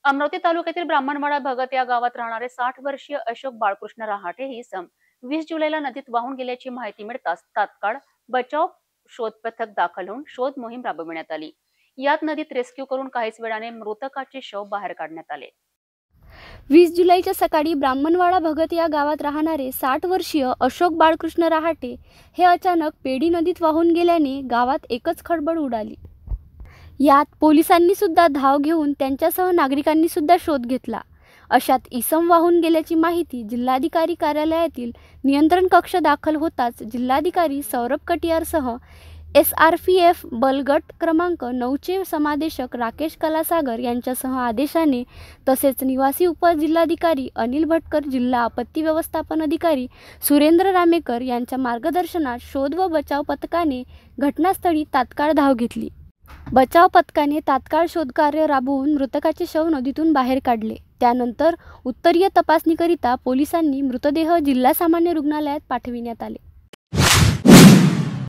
अमरावती तालुक्यातील ब्राह्मणवाडा भगत या गावात राहणारे 60 वर्षीय अशोक बाळकृष्ण रहाटे ही इसम 20 जुलैला नदीत वाहून गेल्याची माहिती मिळताच तात्काळ बचाव शोध पथक दाखल होऊन शोध मोहीम राबविण्यात आली। यात नदीत रेस्क्यू करून काहीच वेळाने मृतकाचे शव बाहेर काढण्यात आले। 20 जुलैच्या सकाळी ब्राह्मणवाडा भगत या गावात राहणारे 60 वर्षीय अशोक बाळकृष्ण रहाटे हे अचानक पेडी नदीत वाहून गेल्याने गावात एकच खळबळ उडाली। यात पोलिसांनी सुद्धा धाव घेऊन त्यांच्यासह नागरिकांनी सुद्धा शोध घेतला। अशात इसम वाहून गेल्याची माहिती जिल्हाधिकारी कार्यालयातील नियंत्रण कक्ष दाखल होताच जिल्हाधिकारी सौरभ कटियारसह SRPF बलगट क्रमांक 9चे समादेशक राकेश कलासागर यांच्यासह आदेशाने तसेच निवासी उपजिल्हाधिकारी अनिल भटकर, जिल्हा आपत्ती व्यवस्थापन अधिकारी सुरेंद्र रामेकर यांच्या मार्गदर्शनात शोध व बचाव पथकाने घटनास्थळी तात्काळ धाव घेतली। बचाव पथकाने तात्काळ शोधकार्य राबवून मृतकाचे शव नदीतून बाहेर काढले। त्यानंतर उत्तरीय तपासणीकरिता पोलिसांनी मृतदेह जिल्हा सामान्य रुग्णालयात पाठविण्यात आले।